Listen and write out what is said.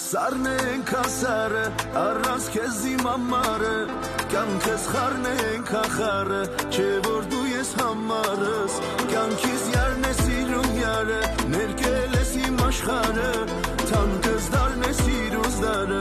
Սարնենք ասարը, առանց քեզ իմ ամարը, կյանքս խառնենք ախարը, չէ որ դու ես համարս, կյանքիս յարն է սիրուն յարը, ներկել ես իմ աշխարը, թանկս դարն է սիրուս դարը,